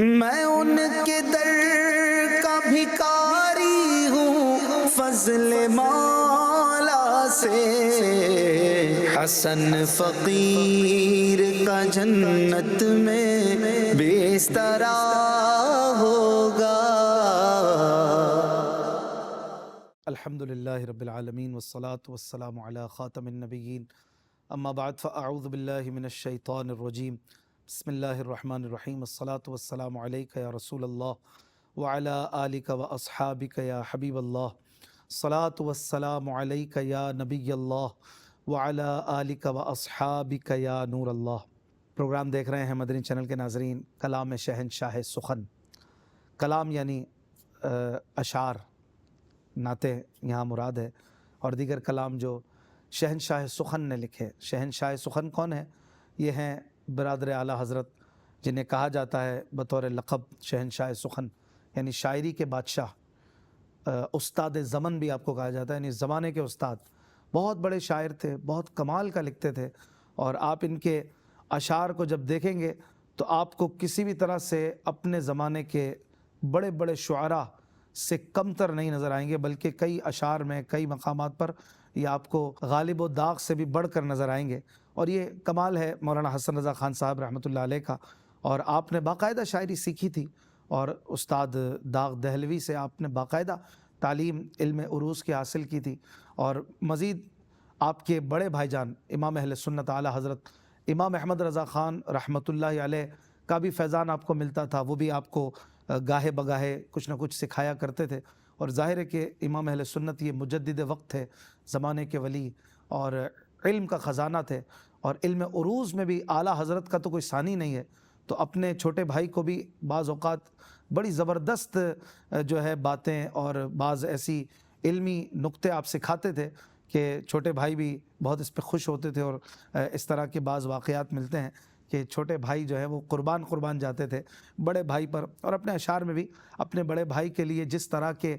میں ان کے در کا بھکاری ہوں فضل مولا سے، حسن فقیر کا جنت میں بستر ہوگا۔ الحمدللہ رب العالمین والصلاة والسلام علی خاتم النبیین، اما بعد فاعوذ باللہ من الشیطان الرجیم، بسم اللہ الرحمن الرحیم، الصلاة والسلام علیک یا رسول اللہ وعلی آلک واصحابک یا حبیب اللہ، الصلاة والسلام علیک یا نبی اللہ وعلی آلک واصحابک یا نور اللہ۔ پروگرام دیکھ رہے ہیں مدنی چینل کے ناظرین، کلام شہنشاہ سخن۔ کلام یعنی اشعار، نعتیں یہاں مراد ہے، اور دیگر کلام جو شہنشاہ سخن نے لکھے۔ شہنشاہ سخن کون ہے؟ یہ ہیں برادر اعلیٰ حضرت، جنہیں کہا جاتا ہے بطور لقب شہنشاہ سخن، یعنی شاعری کے بادشاہ، استاد زمن بھی آپ کو کہا جاتا ہے، یعنی زمانے کے استاد۔ بہت بڑے شاعر تھے، بہت کمال کا لکھتے تھے، اور آپ ان کے اشعار کو جب دیکھیں گے تو آپ کو کسی بھی طرح سے اپنے زمانے کے بڑے بڑے شعراء سے کم تر نہیں نظر آئیں گے، بلکہ کئی اشعار میں، کئی مقامات پر یہ آپ کو غالب و داغ سے بھی بڑھ کر نظر آئیں گے۔ اور یہ کمال ہے مولانا حسن رضا خان صاحب رحمۃ اللہ علیہ کا، اور آپ نے باقاعدہ شاعری سیکھی تھی، اور استاد داغ دہلوی سے آپ نے باقاعدہ تعلیم علم عروض کی حاصل کی تھی، اور مزید آپ کے بڑے بھائی جان امام اہل سنت اعلیٰ حضرت امام احمد رضا خان رحمۃ اللہ علیہ کا بھی فیضان آپ کو ملتا تھا، وہ بھی آپ کو گاہے بگاہے کچھ نہ کچھ سکھایا کرتے تھے۔ اور ظاہر ہے کہ امام اہل سنت یہ مجدد وقت تھے، زمانے کے ولی، اور علم کا خزانہ تھے، اور علم عروض میں بھی اعلیٰ حضرت کا تو کوئی ثانی نہیں ہے۔ تو اپنے چھوٹے بھائی کو بھی بعض اوقات بڑی زبردست جو ہے باتیں اور بعض ایسی علمی نکتے آپ سکھاتے تھے کہ چھوٹے بھائی بھی بہت اس پہ خوش ہوتے تھے، اور اس طرح کے بعض واقعات ملتے ہیں کہ چھوٹے بھائی جو ہے وہ قربان جاتے تھے بڑے بھائی پر۔ اور اپنے اشعار میں بھی اپنے بڑے بھائی کے لیے جس طرح کے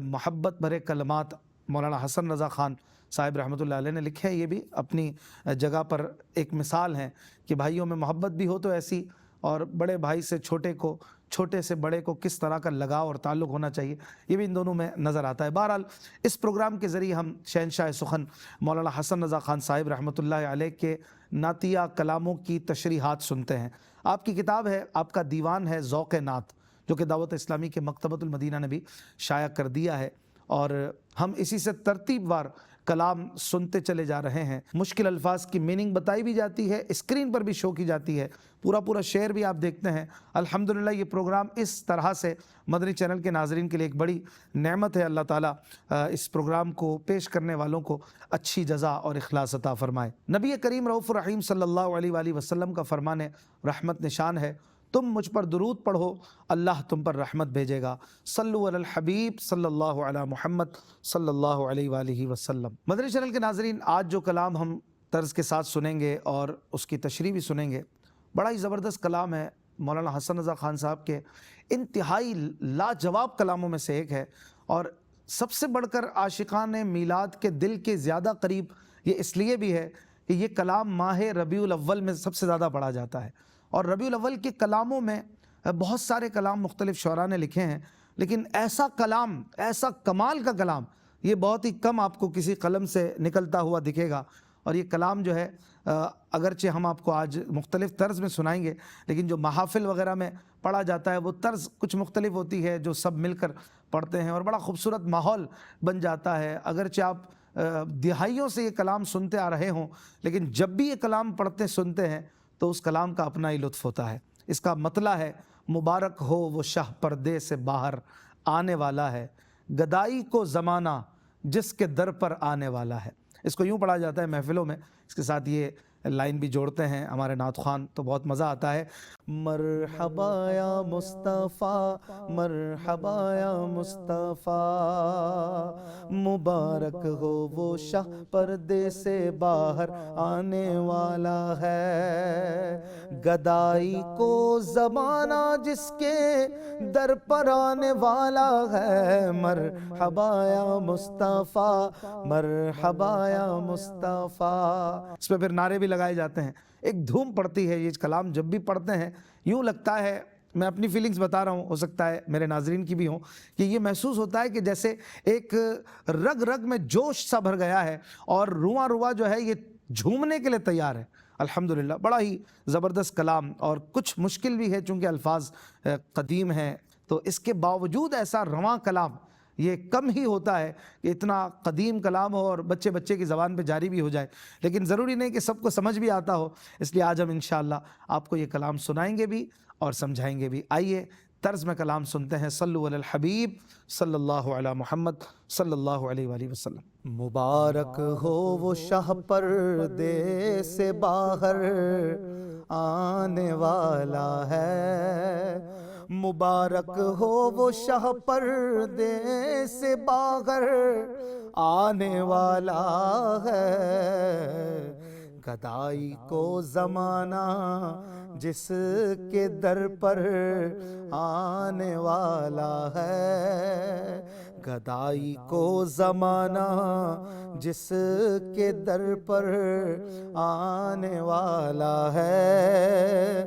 محبت بھرے کلمات مولانا حسن رضا خان صاحب رحمۃ اللہ علیہ نے لکھے ہیں، یہ بھی اپنی جگہ پر ایک مثال ہیں کہ بھائیوں میں محبت بھی ہو تو ایسی، اور بڑے بھائی سے چھوٹے کو، چھوٹے سے بڑے کو کس طرح کا لگاؤ اور تعلق ہونا چاہیے، یہ بھی ان دونوں میں نظر آتا ہے۔ بہرحال اس پروگرام کے ذریعے ہم شہنشاہ سخن مولانا حسن رضا خان صاحب رحمۃ اللہ علیہ کے نعتیہ کلاموں کی تشریحات سنتے ہیں۔ آپ کی کتاب ہے، آپ کا دیوان ہے ذوق نعت، جو کہ دعوت اسلامی کے مکتبۃ المدینہ نے بھی شائع کر دیا ہے، اور ہم اسی سے ترتیب وار کلام سنتے چلے جا رہے ہیں۔ مشکل الفاظ کی میننگ بتائی بھی جاتی ہے، اسکرین پر بھی شو کی جاتی ہے، پورا شعر بھی آپ دیکھتے ہیں۔ الحمدللہ یہ پروگرام اس طرح سے مدنی چینل کے ناظرین کے لیے ایک بڑی نعمت ہے۔ اللہ تعالیٰ اس پروگرام کو پیش کرنے والوں کو اچھی جزا اور اخلاص عطا فرمائے۔ نبی کریم رؤوف الرحیم صلی اللہ علیہ وآلہ وسلم کا فرمان رحمت نشان ہے، تم مجھ پر درود پڑھو اللہ تم پر رحمت بھیجے گا، صلو علی الحبیب صلی اللہ علی محمد صلی اللہ علیہ وآلہ وسلم۔ مدنی چینل کے ناظرین، آج جو کلام ہم طرز کے ساتھ سنیں گے اور اس کی تشریح بھی سنیں گے، بڑا ہی زبردست کلام ہے مولانا حسن رضا خان صاحب کے، انتہائی لاجواب کلاموں میں سے ایک ہے، اور سب سے بڑھ کر عاشقان میلاد کے دل کے زیادہ قریب یہ اس لیے بھی ہے کہ یہ کلام ماہ ربیع الاول میں سب سے زیادہ پڑھا جاتا ہے، اور ربیع الاول کے کلاموں میں بہت سارے کلام مختلف شعراء نے لکھے ہیں، لیکن ایسا کلام، ایسا کمال کا کلام یہ بہت ہی کم آپ کو کسی قلم سے نکلتا ہوا دکھے گا۔ اور یہ کلام جو ہے اگرچہ ہم آپ کو آج مختلف طرز میں سنائیں گے، لیکن جو محافل وغیرہ میں پڑھا جاتا ہے وہ طرز کچھ مختلف ہوتی ہے، جو سب مل کر پڑھتے ہیں، اور بڑا خوبصورت ماحول بن جاتا ہے۔ اگرچہ آپ دہائیوں سے یہ کلام سنتے آ رہے ہوں، لیکن جب بھی یہ کلام پڑھتے سنتے ہیں تو اس کلام کا اپنا ہی لطف ہوتا ہے۔ اس کا مطلع ہے، مبارک ہو وہ شاہ پردے سے باہر آنے والا ہے، گدائی کو زمانہ جس کے در پر آنے والا ہے۔ اس کو یوں پڑھا جاتا ہے محفلوں میں، اس کے ساتھ یہ لائن بھی جوڑتے ہیں ہمارے نعت خوان، تو بہت مزہ آتا ہے۔ مرحبا یا مصطفیٰ، مرحبا یا مصطفیٰ، مبارک ہو وہ شاہ پردے سے باہر آنے والا ہے، گدائی کو زمانہ جس کے در پر آنے والا ہے، مرحبا یا مصطفیٰ، مرحبا یا مصطفیٰ۔ اس پہ پھر نعرے بھی لگائے جاتے ہیں، ایک دھوم پڑتی ہے۔ یہ کلام جب بھی پڑھتے ہیں یوں لگتا ہے میں اپنی فیلنگز بتا رہا ہوں، ہو سکتا ہے میرے ناظرین کی بھی ہوں، کہ یہ محسوس ہوتا ہے کہ جیسے ایک رگ رگ میں جوش سا بھر گیا ہے اور رواں رواں جو ہے یہ جھومنے کے لیے تیار ہے۔ الحمدللہ بڑا ہی زبردست کلام، اور کچھ مشکل بھی ہے چونکہ الفاظ قدیم ہیں، تو اس کے باوجود ایسا رواں کلام یہ کم ہی ہوتا ہے کہ اتنا قدیم کلام ہو اور بچے بچے کی زبان پہ جاری بھی ہو جائے، لیکن ضروری نہیں کہ سب کو سمجھ بھی آتا ہو، اس لیے آج ہم انشاءاللہ آپ کو یہ کلام سنائیں گے بھی اور سمجھائیں گے بھی۔ آئیے طرز میں کلام سنتے ہیں۔ صلو علی الحبیب صلی اللہ علی محمد صلی اللہ علیہ وآلہ وسلم۔ مبارک ہو وہ شاہ پردے سے باہر آنے والا ہے، مبارک ہو وہ شاہ پردے سے باہر آنے والا ہے، گدائی کو زمانہ جس کے در پر آنے والا ہے، گدائی کو زمانہ جس کے در پر آنے والا ہے،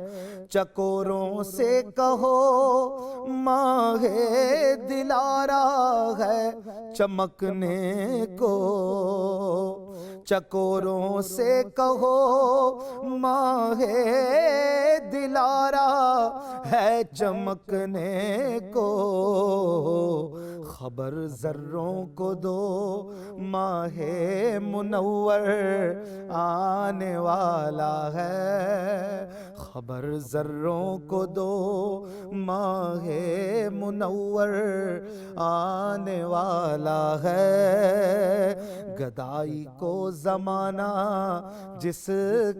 چکوروں سے کہو ماہ دلارا ہے چمکنے کو، چکوروں سے کہو ماہ دلارا ہے چمکنے کو، خبر ذروں کو دو ماہ منور آنے والا ہے، خبر ذروں کو دو ماہ منور آنے والا ہے، گدائی کو زمانہ جس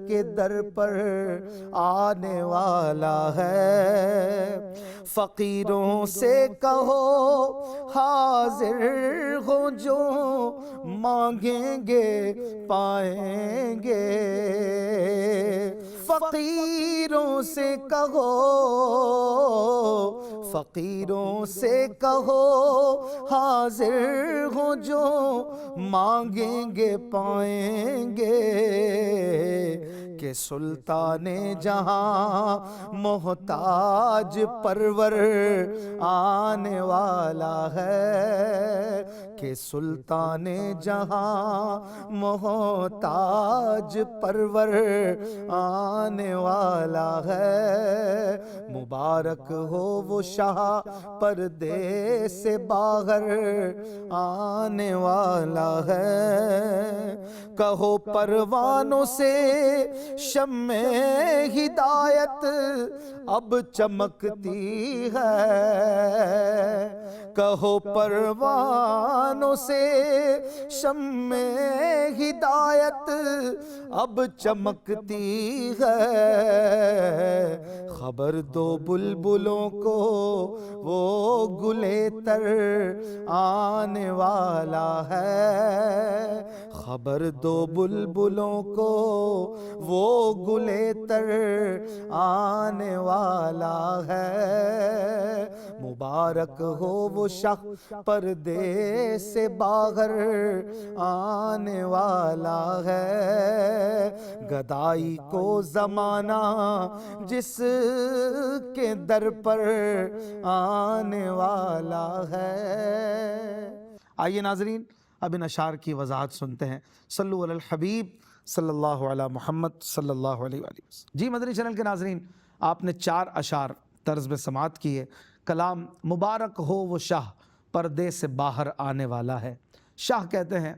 کے در پر آنے والا ہے، فقیروں سے کہو حاضر ہو جو مانگیں گے پائیں گے، فقیروں سے کہو، فقیروں سے کہو حاضر ہو جو مانگیں گے پائیں گے، کہ سلطان جہاں محتاج پرور آنے والا ہے، کہ سلطان جہاں محتاج پرور آنے والا ہے، مبارک ہو وہ شاہ پردے سے باہر آنے والا ہے، کہو پروانوں سے شمع ہدایت اب چمکتی ہے، کہو پروانوں سے شمع ہدایت اب چمکتی ہے، خبر دو بلبلوں کو وہ گلے تر آنے والا ہے، خبر دو بلبلوں کو وہ گلے تر آنے والا ہے، مبارک ہو وہ شاہ پردے سے باہر آنے والا ہے، گدائی کو زمانہ جس کے در پر آنے والا ہے۔ آئیے ناظرین اب ان اشعار کی وضاحت سنتے ہیں۔ صلو علی الحبیب صلی اللہ علی محمد صلی اللہ علیہ وآلہ وسلم۔ جی مدنی چینل کے ناظرین، آپ نے 4 اشعار طرز میں سماعت کی ہے۔ کلام مبارک ہو وہ شاہ پردے سے باہر آنے والا ہے۔ شاہ کہتے ہیں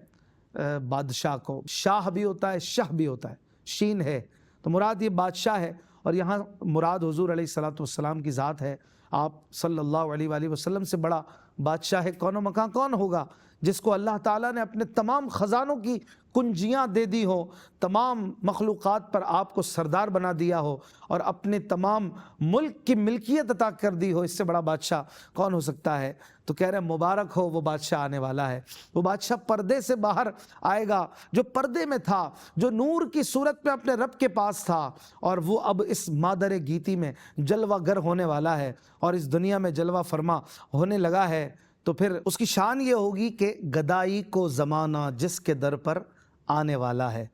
بادشاہ کو، شاہ بھی ہوتا ہے شاہ بھی ہوتا ہے، شین ہے تو مراد یہ بادشاہ ہے، اور یہاں مراد حضور علیہ السلام کی ذات ہے۔ آپ صلی اللہ علیہ وآلہ وسلم سے بڑا بادشاہ کون و مکان کون ہوگا، جس کو اللہ تعالیٰ نے اپنے تمام خزانوں کی کنجیاں دے دی ہو، تمام مخلوقات پر آپ کو سردار بنا دیا ہو، اور اپنے تمام ملک کی ملکیت عطا کر دی ہو، اس سے بڑا بادشاہ کون ہو سکتا ہے؟ تو کہہ رہے ہیں مبارک ہو وہ بادشاہ آنے والا ہے۔ وہ بادشاہ پردے سے باہر آئے گا، جو پردے میں تھا، جو نور کی صورت میں اپنے رب کے پاس تھا، اور وہ اب اس مادر گیتی میں جلوہ گر ہونے والا ہے، اور اس دنیا میں جلوہ فرما ہونے لگا ہے۔ تو پھر اس کی شان یہ ہوگی کہ گدائی کو زمانہ جس کے در پر آنے والا ہے۔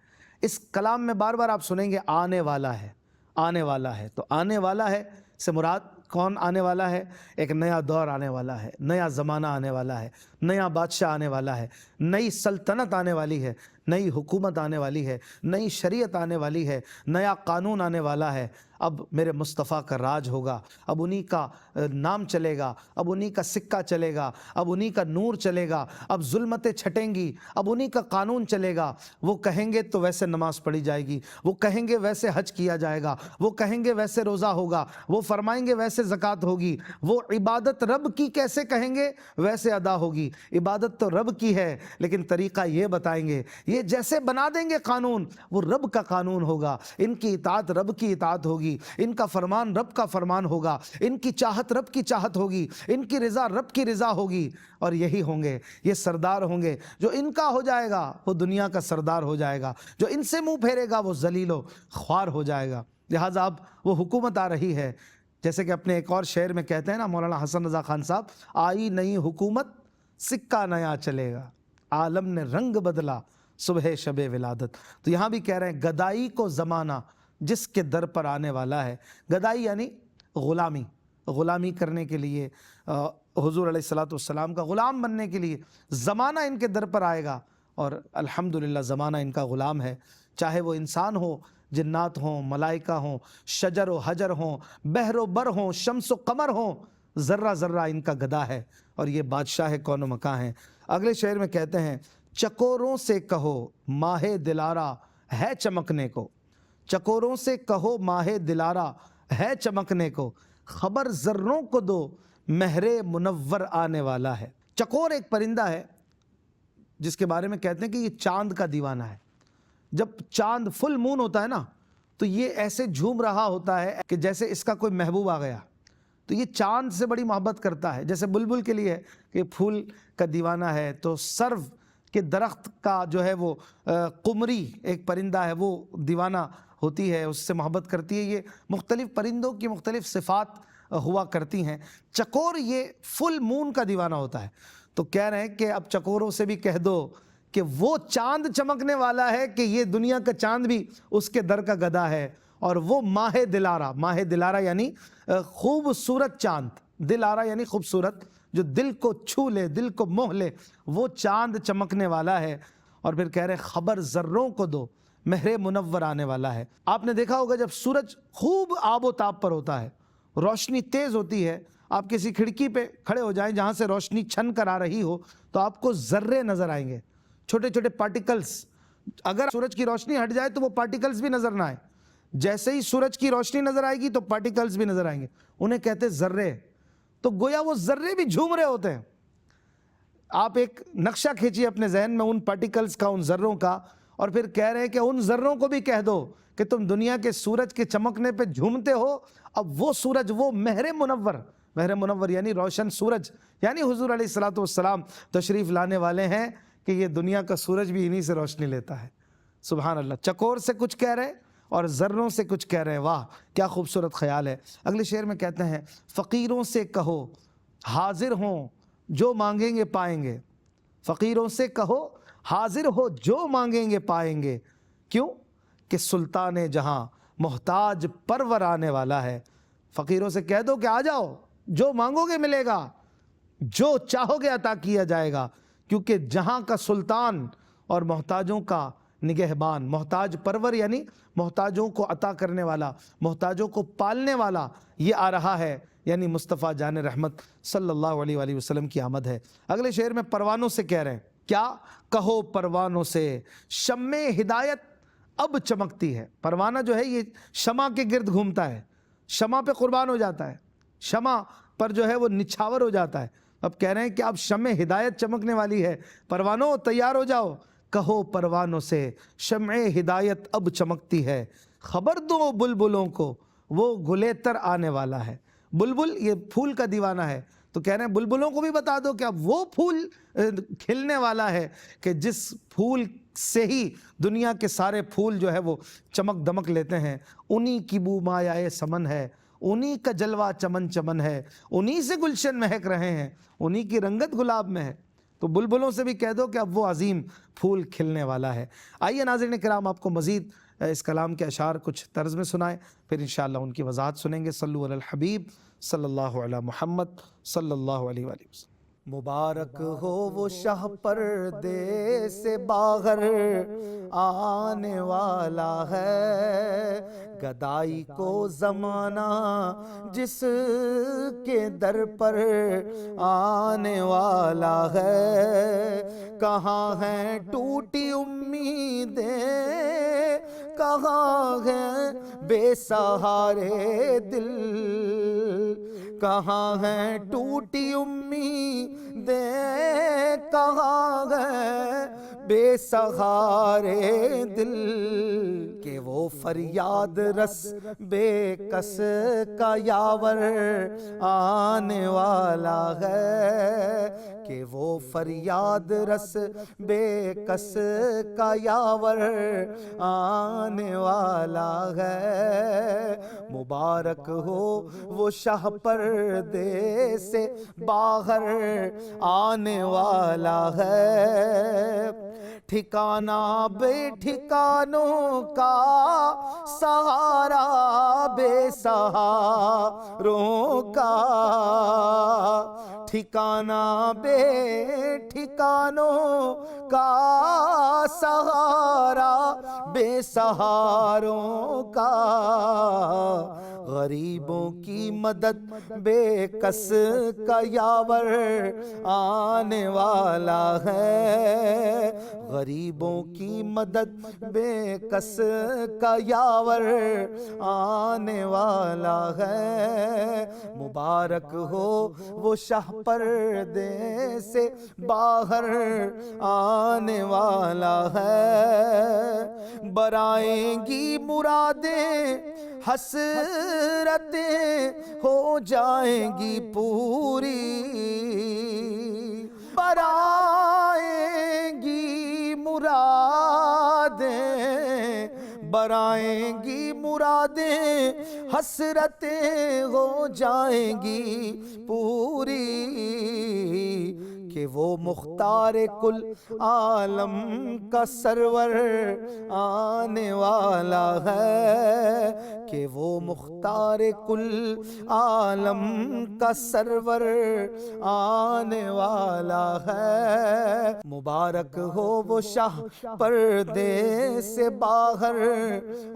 اس کلام میں بار بار آپ سنیں گے آنے والا ہے، آنے والا ہے۔ تو آنے والا ہے سے مراد کون آنے والا ہے؟ ایک نیا دور آنے والا ہے، نیا زمانہ آنے والا ہے، نیا بادشاہ آنے والا ہے، نئی سلطنت آنے والی ہے، نئی حکومت آنے والی ہے، نئی شریعت آنے والی ہے، نیا قانون آنے والا ہے۔ اب میرے مصطفیٰ کا راج ہوگا، اب انہی کا نام چلے گا، اب انہی کا سکہ چلے گا، اب انہی کا نور چلے گا، اب ظلمتیں چھٹیں گی، اب انہی کا قانون چلے گا۔ وہ کہیں گے تو ویسے نماز پڑھی جائے گی، وہ کہیں گے ویسے حج کیا جائے گا، وہ کہیں گے ویسے روزہ ہوگا، وہ فرمائیں گے ویسے زکوٰۃ ہوگی، وہ عبادت رب کی کیسے کہیں گے ویسے ادا ہوگی۔ عبادت تو رب کی ہے لیکن طریقہ یہ بتائیں گے، یہ جیسے بنا دیں گے قانون وہ رب کا قانون ہوگا، ان کی اطاعت رب کی اطاعت ہوگی، ان کا فرمان رب کا فرمان ہوگا، ان کی چاہت رب کی چاہت ہوگی، ان کی رضا رب کی رضا ہوگی۔ اور یہی ہوں گے، یہ سردار ہوں گے۔ جو ان کا ہو جائے گا وہ دنیا کا سردار ہو جائے گا، جو ان سے منہ پھیرے گا وہ ذلیل و خوار ہو جائے گا۔ لہٰذا اب وہ حکومت آ رہی ہے، جیسے کہ اپنے ایک اور شعر میں کہتے ہیں نا مولانا حسن رضا خان صاحب، آئی نئی حکومت سکہ نیا چلے گا، عالم نے رنگ بدلا صبح شب ولادت۔ تو یہاں بھی کہہ رہے ہیں گدائی کو زمانہ جس کے در پر آنے والا ہے۔ گدائی یعنی غلامی کرنے کے لیے، حضور علیہ الصلوۃ والسلام کا غلام بننے کے لیے زمانہ ان کے در پر آئے گا، اور الحمدللہ زمانہ ان کا غلام ہے۔ چاہے وہ انسان ہو، جنات ہوں، ملائکہ ہوں، شجر و حجر ہوں، بحر و بر ہوں، شمس و قمر ہوں، ذرہ ذرہ ان کا گدا ہے، اور یہ بادشاہ کون و مکاں ہیں۔ اگلے شعر میں کہتے ہیں چکوروں سے کہو ماہ دلارا ہے چمکنے کو، چکوروں سے کہو ماہ دلارا ہے چمکنے کو، خبر ذروں کو دو مہر منور آنے والا ہے۔ چکور ایک پرندہ ہے جس کے بارے میں کہتے ہیں کہ یہ چاند کا دیوانہ ہے۔ جب چاند فل مون ہوتا ہے نا تو یہ ایسے جھوم رہا ہوتا ہے کہ جیسے اس کا کوئی محبوب آ گیا، تو یہ چاند سے بڑی محبت کرتا ہے۔ جیسے بلبل کے لیے کہ پھول کا دیوانہ ہے، تو سرو کے درخت کا جو ہے وہ قمری ایک پرندہ ہے، وہ دیوانہ ہوتی ہے، اس سے محبت کرتی ہے۔ یہ مختلف پرندوں کی مختلف صفات ہوا کرتی ہیں۔ چکور یہ فل مون کا دیوانہ ہوتا ہے، تو کہہ رہے ہیں کہ اب چکوروں سے بھی کہہ دو کہ وہ چاند چمکنے والا ہے کہ یہ دنیا کا چاند بھی اس کے در کا گدا ہے، اور وہ ماہ دلارا یعنی خوبصورت چاند، دلارا یعنی خوبصورت، جو دل کو چھو لے، دل کو موہ لے، وہ چاند چمکنے والا ہے۔ اور پھر کہہ رہے ہیں خبر ذروں کو دو مہر منور آنے والا ہے۔ آپ نے دیکھا ہوگا جب سورج خوب آب و تاب پر ہوتا ہے، روشنی تیز ہوتی ہے، آپ کسی کھڑکی پہ کھڑے ہو جائیں جہاں سے روشنی چھن کر آ رہی ہو تو آپ کو ذرے نظر آئیں گے، چھوٹے چھوٹے پارٹیکلز۔ اگر سورج کی روشنی ہٹ جائے تو وہ پارٹیکلز بھی نظر نہ آئے، جیسے ہی سورج کی روشنی نظر آئے گی تو پارٹیکلز بھی نظر آئیں گے، انہیں کہتے ذرے۔ تو گویا وہ ذرے بھی جھوم رہے ہوتے ہیں۔ آپ ایک نقشہ کھینچیے اپنے ذہن میں ان پارٹیکلز کا، ان ذروں کا، اور پھر کہہ رہے ہیں کہ ان ذروں کو بھی کہہ دو کہ تم دنیا کے سورج کے چمکنے پہ جھومتے ہو، اب وہ سورج، وہ مہر منور یعنی روشن سورج، یعنی حضور علیہ الصلوۃ والسلام تشریف لانے والے ہیں کہ یہ دنیا کا سورج بھی انہی سے روشنی لیتا ہے۔ سبحان اللہ۔ چکور سے کچھ کہہ رہے اور ذروں سے کچھ کہہ رہے ہیں، واہ کیا خوبصورت خیال ہے۔ اگلے شعر میں کہتے ہیں فقیروں سے کہو حاضر ہوں جو مانگیں گے پائیں گے، فقیروں سے کہو حاضر ہو جو مانگیں گے پائیں گے، کیوں کہ سلطان جہاں محتاج پرور آنے والا ہے۔ فقیروں سے کہہ دو کہ آ جاؤ، جو مانگو گے ملے گا، جو چاہو گے عطا کیا جائے گا، کیونکہ جہاں کا سلطان اور محتاجوں کا نگہبان، محتاج پرور یعنی محتاجوں کو عطا کرنے والا، محتاجوں کو پالنے والا، یہ آ رہا ہے، یعنی مصطفیٰ جان رحمت صلی اللہ علیہ وآلہ وسلم کی آمد ہے۔ اگلے شعر میں پروانوں سے کہہ رہے ہیں کیا، کہو پروانوں سے شمع ہدایت اب چمکتی ہے۔ پروانہ جو ہے یہ شمع کے گرد گھومتا ہے، شمع پہ قربان ہو جاتا ہے، شمع پر جو ہے وہ نچھاور ہو جاتا ہے۔ اب کہہ رہے ہیں کہ اب شمع ہدایت چمکنے والی ہے، پروانوں تیار ہو جاؤ، کہو پروانوں سے شمع ہدایت اب چمکتی ہے، خبر دو بلبلوں کو وہ گلیتر آنے والا ہے۔ بلبل یہ پھول کا دیوانہ ہے، تو کہہ رہے ہیں بلبلوں کو بھی بتا دو کہ اب وہ پھول کھلنے والا ہے کہ جس پھول سے ہی دنیا کے سارے پھول جو ہے وہ چمک دمک لیتے ہیں، انہی کی بو مایائے سمن ہے، انہی کا جلوہ چمن چمن ہے، انہی سے گلشن مہک رہے ہیں، انہی کی رنگت گلاب میں ہے۔ تو بلبلوں سے بھی کہہ دو کہ اب وہ عظیم پھول کھلنے والا ہے۔ آئیے ناظرین کرام آپ کو مزید اس کلام کے اشعار کچھ طرز میں سنائیں، پھر انشاءاللہ ان کی وضاحت سنیں گے۔ صلو علی الحبیب صلی اللہ علی محمد صلی اللہ علیہ وآلہ وسلم۔ مبارک ہو وہ شاہ پردے سے باہر آنے والا ہے، گدائی کو زمانہ جس کے در پر آنے والا ہے۔ کہاں ہیں ٹوٹی امیدیں، کہاں ہیں بے سہارے دل، کہاں ہیں ٹوٹی امیدیں، کہاں ہیں بے سہارے دل، کہ وہ فریاد رس بے کس کا یاور آنے والا ہے، کہ وہ فریاد رس بے کس کا یاور آنے والا ہے۔ مبارک ہو وہ شاہ پردے سے باہر آنے والا ہے، ٹھکانہ بے ٹھکانوں کا، سہارا بے سہاروں کا، ٹھکانہ بے ٹھکانوں کا، سہارا بے سہاروں کا، غریبوں کی مدد بے کس کا یاور آنے والا ہے، غریبوں کی مدد بے کس کا یاور آنے والا ہے۔ مبارک ہو وہ شاہ پردے سے باہر آنے والا ہے، برآئیں گی مرادیں حسرتیں ہو جائیں گی پوری، برآئیں گی مرادیں، برآئیں گی مرادیں، حسرتیں ہو جائیں گی پوری، کہ وہ مختار کل عالم کا سرور آنے والا ہے، کہ وہ مختار کل عالم کا سرور آنے والا ہے۔ مبارک ہو وہ شاہ پردے سے باہر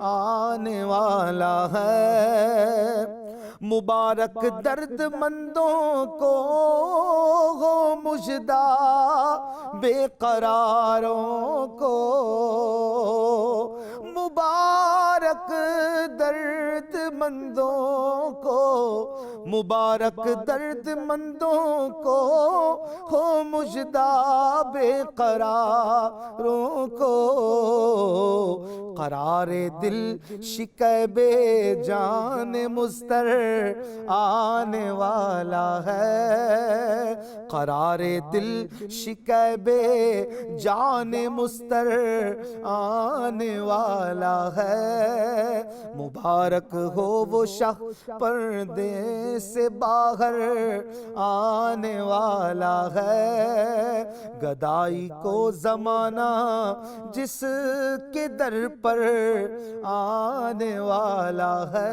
آنے والا ہے، مبارک درد مندوں کو ہو مژدہ، بے قراروں کو مبارک درد مندوں کو، مبارک درد مندوں کو ہو مژدہ، بے قراروں کو، قرار دل شکیب جان مضطر آنے والا ہے، قرار دل شکیب جان مضطر آنے والا ہے۔ مبارک ہو وہ شاہ پردے سے باہر آنے والا ہے، گدائی کو زمانہ جس کے در پر آنے والا ہے۔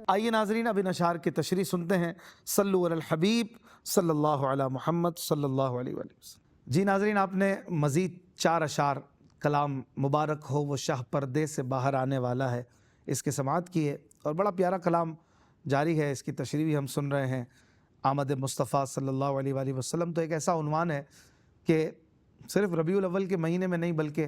آئیے ناظرین اب ان اشعار کی تشریح سنتے ہیں۔ صلو علی الحبیب صلی اللہ علی محمد صلی اللہ علیہ وآلہ وسلم۔ جی ناظرین، آپ نے مزید 4 اشعار کلام مبارک ہو وہ شاہ پردے سے باہر آنے والا ہے اس کی سماعت کی ہے، اور بڑا پیارا کلام جاری ہے، اس کی تشریح بھی ہم سن رہے ہیں۔ آمد مصطفیٰ صلی اللہ علیہ وآلہ وسلم تو ایک ایسا عنوان ہے کہ صرف ربیع الاول کے مہینے میں نہیں بلکہ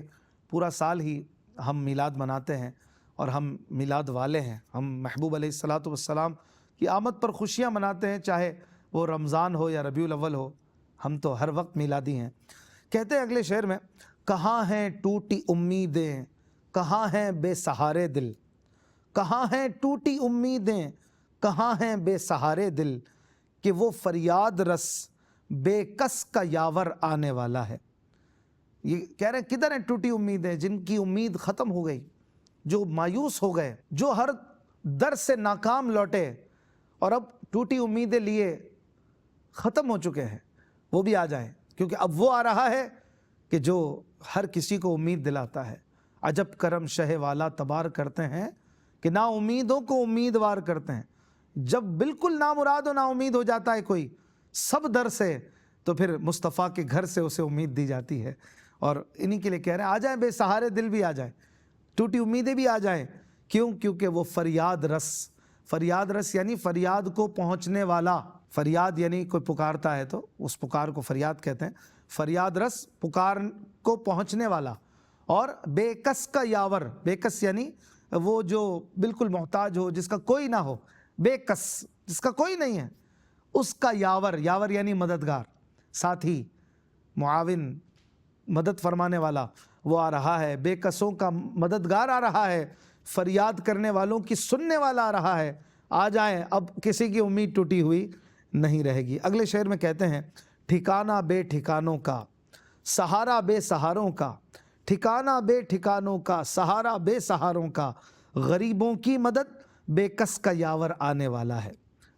پورا سال ہی ہم میلاد مناتے ہیں، اور ہم میلاد والے ہیں۔ ہم محبوب علیہ السلام کی آمد پر خوشیاں مناتے ہیں، چاہے وہ رمضان ہو یا ربیع الاول ہو، ہم تو ہر وقت میلادی ہیں۔ کہتے ہیں اگلے شعر میں، کہاں ہیں ٹوٹی امیدیں، کہاں ہیں بے سہارے دل، کہاں ہیں ٹوٹی امیدیں، کہاں ہیں بے سہارے دل، کہ وہ فریاد رس بے کس کا یاور آنے والا ہے۔ یہ کہہ رہے ہیں کدھر ہیں ٹوٹی امیدیں، جن کی امید ختم ہو گئی، جو مایوس ہو گئے، جو ہر در سے ناکام لوٹے اور اب ٹوٹی امیدیں لیے ختم ہو چکے ہیں، وہ بھی آ جائیں، کیونکہ اب وہ آ رہا ہے کہ جو ہر کسی کو امید دلاتا ہے۔ عجب کرم شہ والا تبار کرتے ہیں کہ نا امیدوں کو امیدوار کرتے ہیں۔ جب بالکل نامراد و نا امید ہو جاتا ہے کوئی سب در سے، تو پھر مصطفیٰ کے گھر سے اسے امید دی جاتی ہے۔ اور انہی کے لیے کہہ رہے ہیں آ جائیں بے سہارے دل بھی آ جائیں، ٹوٹی امیدیں بھی آ جائیں، کیوں؟ کیونکہ وہ فریاد رس، فریاد رس یعنی فریاد کو پہنچنے والا، فریاد یعنی کوئی پکارتا ہے تو اس پکار کو فریاد کہتے ہیں، فریاد رس پکار کو پہنچنے والا، اور بے کس کا یاور، بے کس یعنی وہ جو بالکل محتاج ہو، جس کا کوئی نہ ہو، بے کس جس کا کوئی نہیں ہے، اس کا یاور، یاور یعنی مددگار، ساتھی، معاون، مدد فرمانے والا، وہ آ رہا ہے، بے کسوں کا مددگار آ رہا ہے، فریاد کرنے والوں کی سننے والا آ رہا ہے، آ جائیں، اب کسی کی امید ٹوٹی ہوئی نہیں رہے گی۔ اگلے شعر میں کہتے ہیں ٹھکانہ بے ٹھکانوں کا، سہارا بے سہاروں کا، ٹھکانہ بے ٹھکانوں کا، سہارا بے سہاروں کا، غریبوں کی مدد بے کس کا یاور آنے والا ہے۔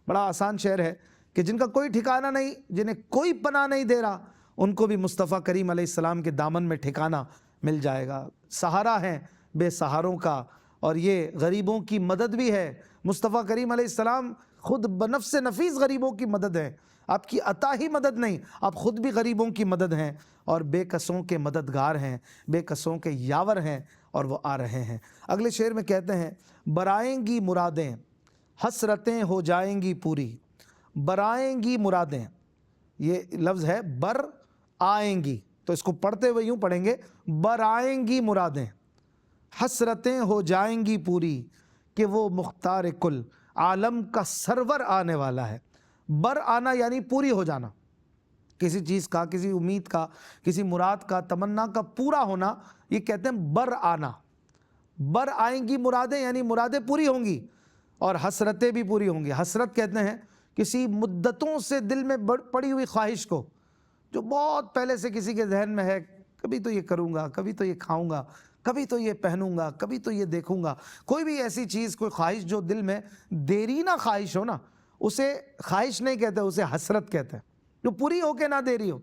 بڑا آسان شعر ہے کہ جن کا کوئی ٹھکانہ نہیں، جنہیں کوئی پناہ نہیں دے رہا، ان کو بھی مصطفیٰ کریم علیہ السلام کے دامن میں ٹھکانہ مل جائے گا۔ سہارا ہے بے سہاروں کا، اور یہ غریبوں کی مدد بھی ہے۔ مصطفیٰ کریم علیہ السلام خود بنفس نفیس غریبوں کی مدد ہے، آپ کی عطا ہی مدد نہیں، آپ خود بھی غریبوں کی مدد ہیں، اور بے کسوں کے مددگار ہیں، بے کسوں کے یاور ہیں، اور وہ آ رہے ہیں۔ اگلے شعر میں کہتے ہیں برآئیں گی مرادیں، حسرتیں ہو جائیں گی پوری، برآئیں گی مرادیں، یہ لفظ ہے بر آئیں گی، تو اس کو پڑھتے ہوئے یوں پڑھیں گے برآئیں گی مرادیں، حسرتیں ہو جائیں گی پوری، کہ وہ مختار کل عالم کا سرور آنے والا ہے۔ بر آنا یعنی پوری ہو جانا، کسی چیز کا، کسی امید کا، کسی مراد کا، تمنا کا پورا ہونا، یہ کہتے ہیں بر آنا۔ بر آئیں گی مرادیں یعنی مرادیں پوری ہوں گی، اور حسرتیں بھی پوری ہوں گی۔ حسرت کہتے ہیں کسی مدتوں سے دل میں پڑی ہوئی خواہش کو، جو بہت پہلے سے کسی کے ذہن میں ہے، کبھی تو یہ کروں گا، کبھی تو یہ کھاؤں گا، کبھی تو یہ پہنوں گا، کبھی تو یہ دیکھوں گا، کوئی بھی ایسی چیز، کوئی خواہش جو دل میں دیرینہ خواہش ہو نا، اسے خواہش نہیں کہتے، اسے حسرت کہتے ہیں، جو پوری ہو کے نہ دیری ہو۔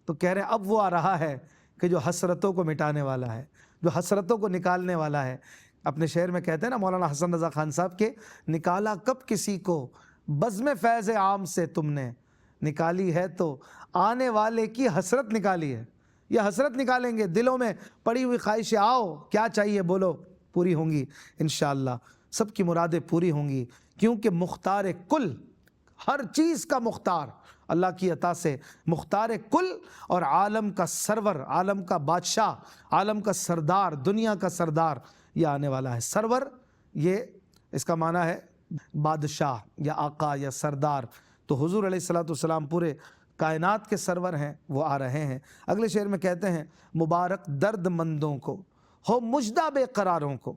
تو کہہ رہے ہیں اب وہ آ رہا ہے کہ جو حسرتوں کو مٹانے والا ہے، جو حسرتوں کو نکالنے والا ہے۔ اپنے شعر میں کہتے ہیں نا مولانا حسن رضا خان صاحب کے، نکالا کب کسی کو بزم فیض عام سے تم نے، نکالی ہے تو آنے والے کی حسرت نکالی ہے۔ یہ حسرت نکالیں گے، دلوں میں پڑی ہوئی خواہشیں، آؤ کیا چاہیے بولو، پوری ہوں گی انشاءاللہ، سب کی مرادیں پوری ہوں گی، کیونکہ مختار کل، ہر چیز کا مختار، اللہ کی عطا سے مختار کل، اور عالم کا سرور، عالم کا بادشاہ، عالم کا سردار، دنیا کا سردار، یہ آنے والا ہے۔ سرور، یہ اس کا معنی ہے بادشاہ یا آقا یا سردار، تو حضور علیہ السلام پورے کائنات کے سرور ہیں، وہ آ رہے ہیں۔ اگلے شعر میں کہتے ہیں مبارک درد مندوں کو ہو مژدہ بے قراروں کو،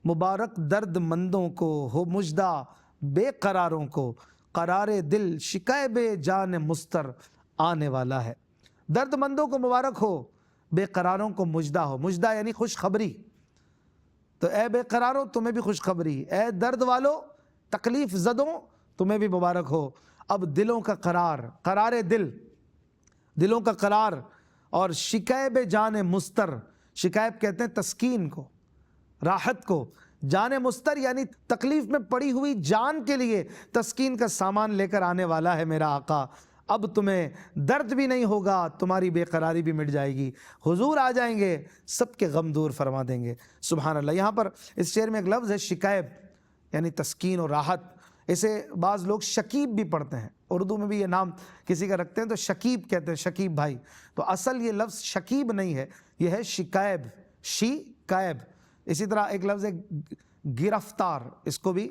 مبارک درد مندوں کو ہو مژدہ بے قراروں کو، قرار دل شکایب جان مستر آنے والا ہے۔ درد مندوں کو مبارک ہو، بے قراروں کو مژدہ ہو، مژدہ یعنی خوشخبری، تو اے بے قراروں تمہیں بھی خوشخبری، اے درد والو تکلیف زدوں تمہیں بھی مبارک ہو۔ اب دلوں کا قرار، قرار دل، دلوں کا قرار، اور شکایب جان مستر، شکایب کہتے ہیں تسکین کو، راحت کو، جان مستر یعنی تکلیف میں پڑی ہوئی جان کے لیے تسکین کا سامان لے کر آنے والا ہے میرا آقا۔ اب تمہیں درد بھی نہیں ہوگا، تمہاری بے قراری بھی مٹ جائے گی، حضور آ جائیں گے، سب کے غم دور فرما دیں گے۔ سبحان اللہ۔ یہاں پر اس شعر میں ایک لفظ ہے شکایب، یعنی تسکین اور راحت، اسے بعض لوگ شکیب بھی پڑھتے ہیں، اردو میں بھی یہ نام کسی کا رکھتے ہیں تو شکیب کہتے ہیں، شکیب بھائی، تو اصل یہ لفظ شکیب نہیں ہے، یہ ہے شکایب، شکایب۔ اسی طرح ایک لفظ ہے گرفتار، اس کو بھی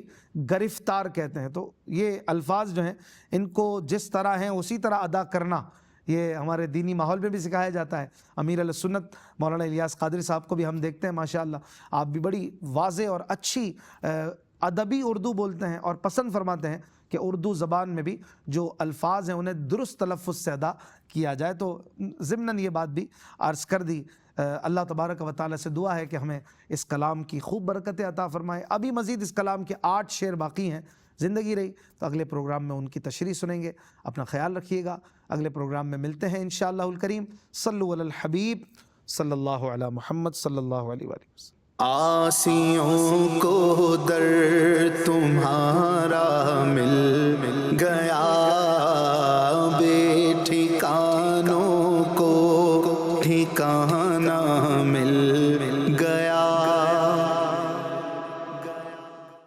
گرفتار کہتے ہیں۔ تو یہ الفاظ جو ہیں ان کو جس طرح ہیں اسی طرح ادا کرنا، یہ ہمارے دینی ماحول میں بھی سکھایا جاتا ہے۔ امیر علیہ سنت مولانا الیاس قادری صاحب کو بھی ہم دیکھتے ہیں ماشاءاللہ، آپ بھی بڑی واضح اور اچھی ادبی اردو بولتے ہیں، اور پسند فرماتے ہیں کہ اردو زبان میں بھی جو الفاظ ہیں انہیں درست تلفظ سے ادا کیا جائے۔ تو ضمناً یہ بات بھی عرض کر دی۔ اللہ تبارک و تعالیٰ سے دعا ہے کہ ہمیں اس کلام کی خوب برکتیں عطا فرمائے۔ ابھی مزید اس کلام کے 8 شعر باقی ہیں، زندگی رہی تو اگلے پروگرام میں ان کی تشریح سنیں گے۔ اپنا خیال رکھیے گا، اگلے پروگرام میں ملتے ہیں انشاءاللہ الکریم۔ صلو علی الحبیب صلی اللہ علی محمد صلی اللہ علیہ وآلہ وسلم۔ آسیوں کو در تمہارا مل گیا، بے ٹھکانوں کو ٹھکانہ مل گیا۔